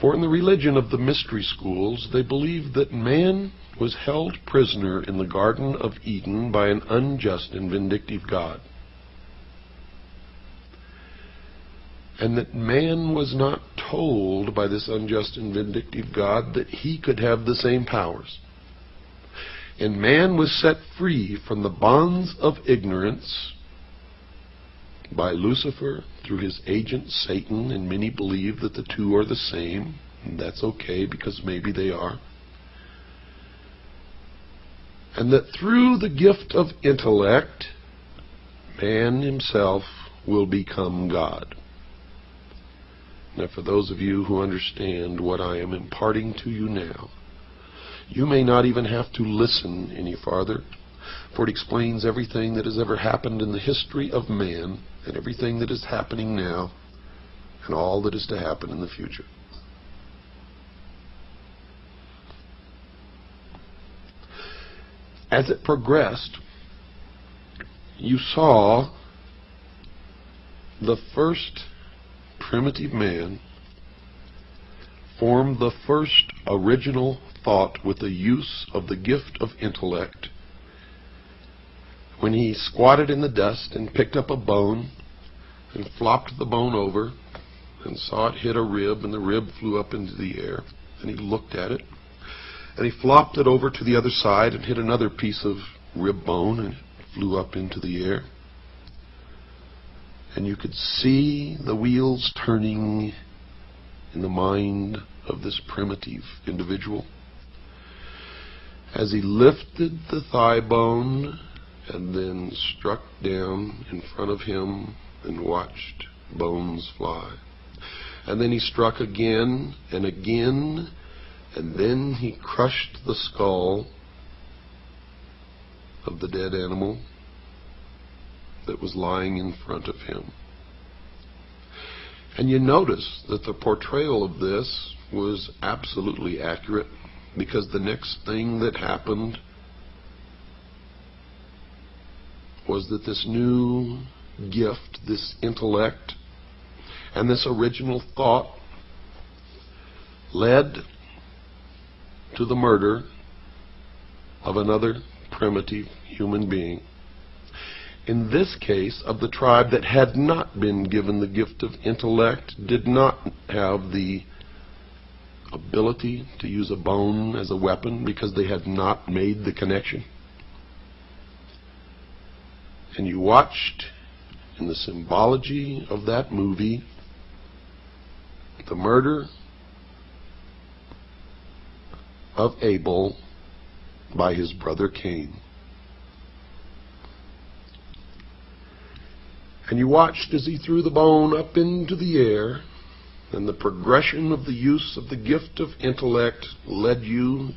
For in the religion of the mystery schools, they believed that man was held prisoner in the Garden of Eden by an unjust and vindictive God, and that man was not told by this unjust and vindictive God that he could have the same powers. And man was set free from the bonds of ignorance by Lucifer through his agent Satan, and many believe that the two are the same, and that's okay because maybe they are. And that through the gift of intellect, man himself will become God. Now, for those of you who understand what I am imparting to you now, you may not even have to listen any farther, for it explains everything that has ever happened in the history of man, and everything that is happening now, and all that is to happen in the future. As it progressed, you saw the first primitive man form the first original thought with the use of the gift of intellect when he squatted in the dust and picked up a bone and flopped the bone over and saw it hit a rib, and the rib flew up into the air, and he looked at it, and he flopped it over to the other side and hit another piece of rib bone, and it flew up into the air. And you could see the wheels turning in the mind of this primitive individual as he lifted the thigh bone and then struck down in front of him and watched bones fly. And then he struck again and again, and then he crushed the skull of the dead animal that was lying in front of him. And you notice that the portrayal of this was absolutely accurate, because the next thing that happened was that this new gift, this intellect, and this original thought led to the murder of another primitive human being. In this case, of the tribe that had not been given the gift of intellect, did not have the ability to use a bone as a weapon because they had not made the connection. And you watched in the symbology of that movie the murder of Abel by his brother Cain. And you watched as he threw the bone up into the air, and the progression of the use of the gift of intellect led you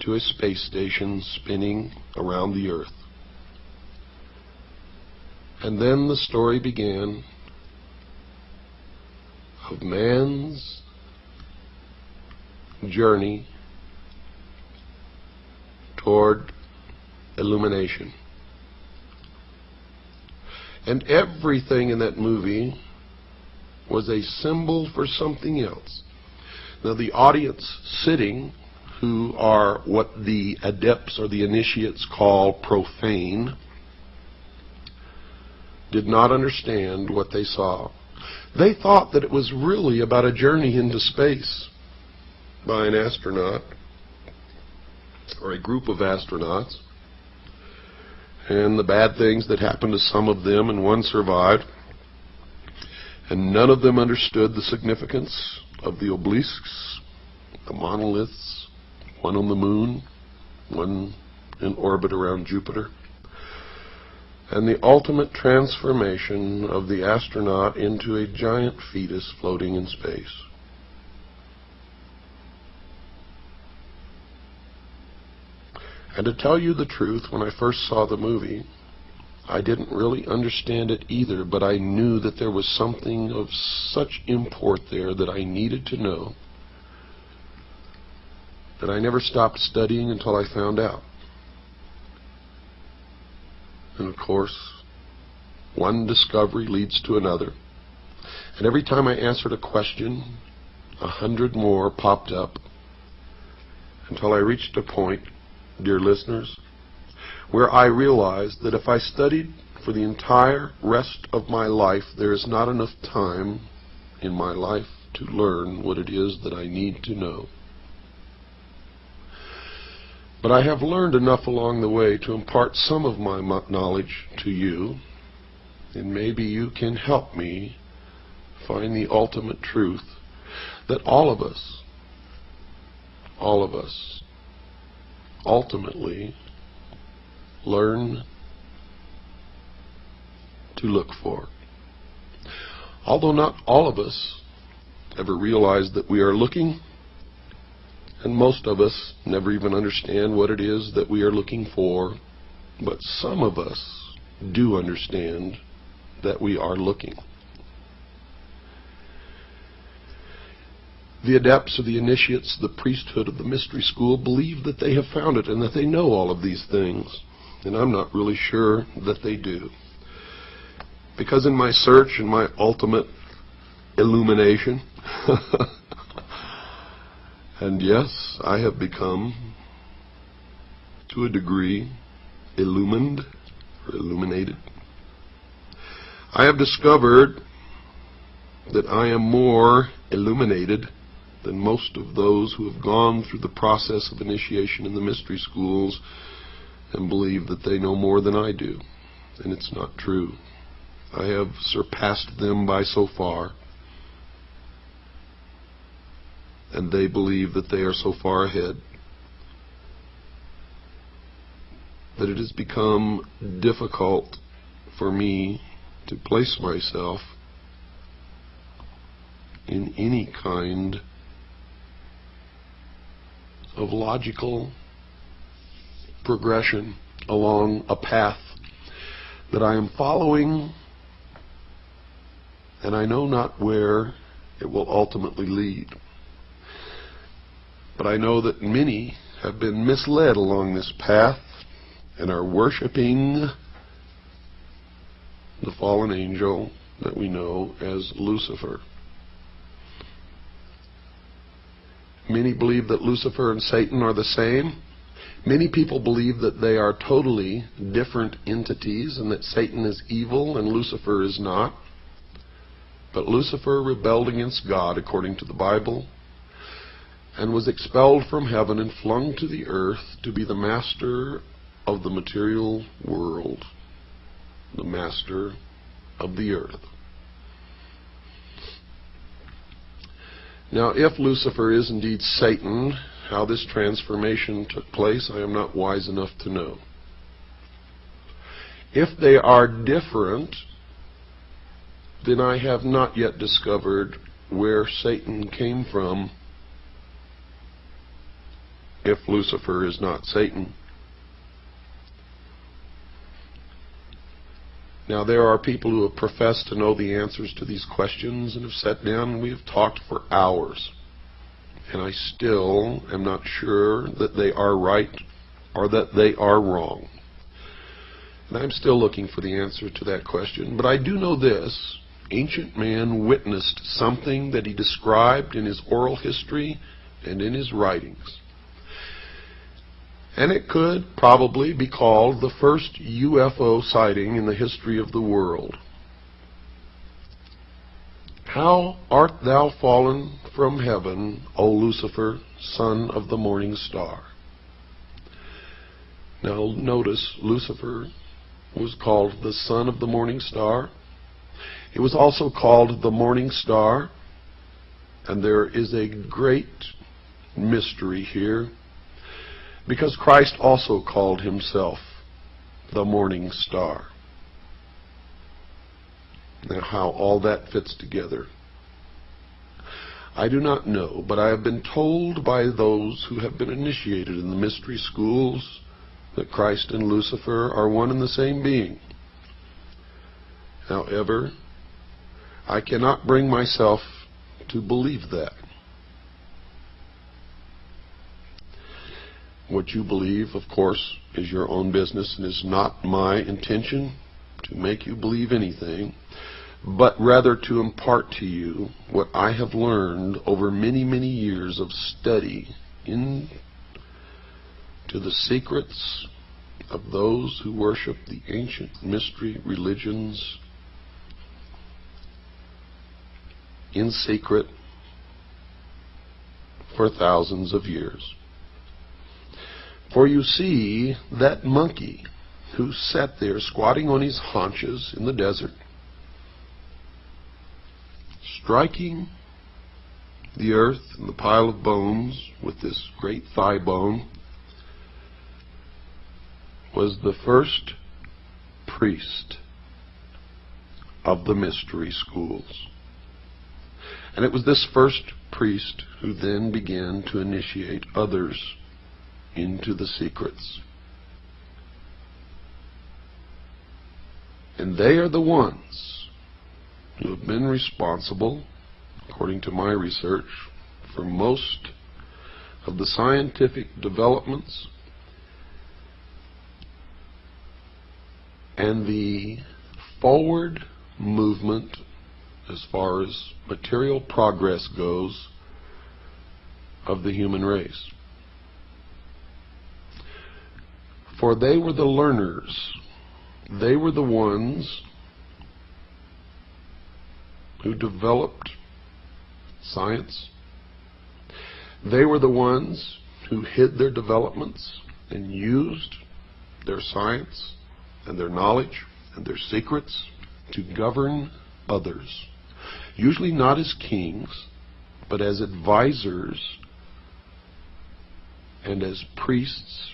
to a space station spinning around the earth. And then the story began of man's journey toward illumination. And everything in that movie was a symbol for something else. Now, the audience sitting, who are what the adepts or the initiates call profane, did not understand what they saw. They thought that it was really about a journey into space by an astronaut or a group of astronauts, and the bad things that happened to some of them, and one survived. And none of them understood the significance of the obelisks, the monoliths, one on the moon, one in orbit around Jupiter, and the ultimate transformation of the astronaut into a giant fetus floating in space. And to tell you the truth, when I first saw the movie, I didn't really understand it either, but I knew that there was something of such import there that I needed to know, that I never stopped studying until I found out. And of course, one discovery leads to another. And every time I answered a question, 100 more popped up until I reached a point, dear listeners, where I realized that if I studied for the entire rest of my life, there is not enough time in my life to learn what it is that I need to know. But I have learned enough along the way to impart some of my knowledge to you, and maybe you can help me find the ultimate truth that all of us ultimately learn to look for. Although not all of us ever realize that we are looking, and most of us never even understand what it is that we are looking for, but some of us do understand that we are looking. The adepts or the initiates, the priesthood of the mystery school, believe that they have found it and that they know all of these things. And I'm not really sure that they do. Because in my search and my ultimate illumination, and yes, I have become, to a degree, illumined or illuminated. I have discovered that I am more illuminated than most of those who have gone through the process of initiation in the mystery schools and believe that they know more than I do. And it's not true. I have surpassed them by so far, and they believe that they are so far ahead that it has become difficult for me to place myself in any kind of logical progression along a path that I am following, and I know not where it will ultimately lead. But I know that many have been misled along this path and are worshiping the fallen angel that we know as Lucifer. Many believe that Lucifer and Satan are the same. Many people believe that they are totally different entities and that Satan is evil and Lucifer is not. But Lucifer rebelled against God according to the Bible and was expelled from heaven and flung to the earth to be the master of the material world, the master of the earth. Now, if Lucifer is indeed Satan, how this transformation took place, I am not wise enough to know. If they are different, then I have not yet discovered where Satan came from, if Lucifer is not Satan. Now, there are people who have professed to know the answers to these questions and have sat down and we have talked for hours. And I still am not sure that they are right or that they are wrong. And I'm still looking for the answer to that question. But I do know this. Ancient man witnessed something that he described in his oral history and in his writings. And it could probably be called the first UFO sighting in the history of the world. How art thou fallen from heaven, O Lucifer, son of the morning star? Now notice, Lucifer was called the son of the morning star. It was also called the morning star. And there is a great mystery here, because Christ also called himself the morning star. Now, how all that fits together, I do not know, but I have been told by those who have been initiated in the mystery schools that Christ and Lucifer are one and the same being. However, I cannot bring myself to believe that. What you believe, of course, is your own business and is not my intention to make you believe anything. but rather to impart to you what I have learned over many, many years of study into the secrets of those who worship the ancient mystery religions in secret for thousands of years. For you see, that monkey who sat there squatting on his haunches in the desert, striking the earth and the pile of bones with this great thigh bone, was the first priest of the mystery schools. And it was this first priest who then began to initiate others into the secrets. And they are the ones who have been responsible, according to my research, for most of the scientific developments and the forward movement as far as material progress goes of the human race. For they were the learners. They were the ones who developed science. They were the ones who hid their developments and used their science and their knowledge and their secrets to govern others. Usually not as kings, but as advisors and as priests,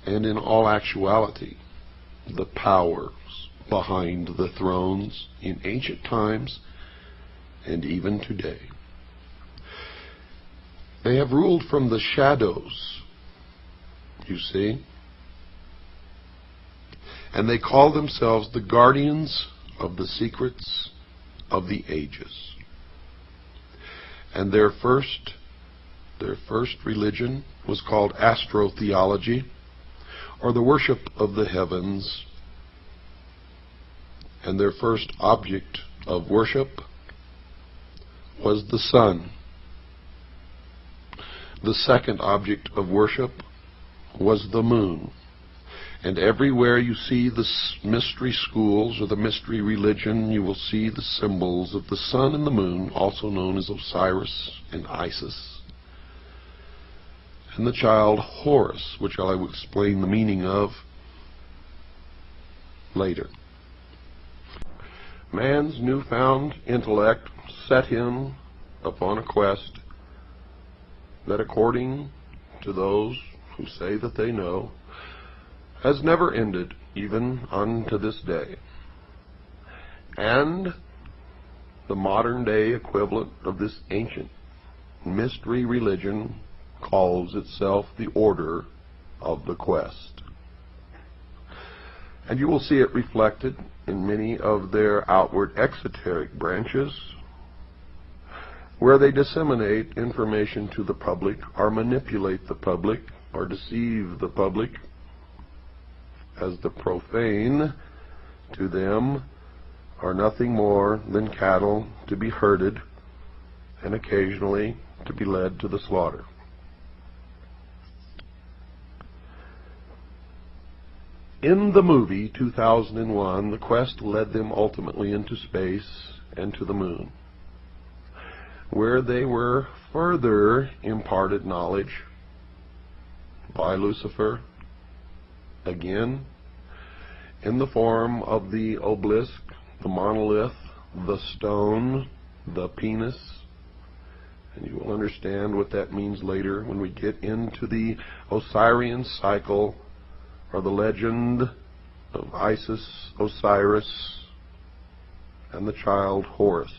and in all actuality, the powers behind the thrones in ancient times and even today. They have ruled from the shadows, you see, and they call themselves the guardians of the secrets of the ages. And their first religion was called astrotheology, or the worship of the heavens. And their first object of worship was the sun. The second object of worship was the moon. And everywhere you see the mystery schools or the mystery religion, you will see the symbols of the sun and the moon, also known as Osiris and Isis, and the child Horus, which I will explain the meaning of later. Man's newfound intellect set him upon a quest that, according to those who say that they know, has never ended, even unto this day. And the modern day equivalent of this ancient mystery religion calls itself the Order of the Quest. And you will see it reflected in many of their outward exoteric branches, where they disseminate information to the public, or manipulate the public, or deceive the public, as the profane to them are nothing more than cattle to be herded and occasionally to be led to the slaughter. In the movie 2001, the quest led them ultimately into space and to the moon, where they were further imparted knowledge by Lucifer, again in the form of the obelisk, the monolith, the stone, the penis. And you will understand what that means later when we get into the Osirian cycle, or the legend of Isis, Osiris, and the child Horus.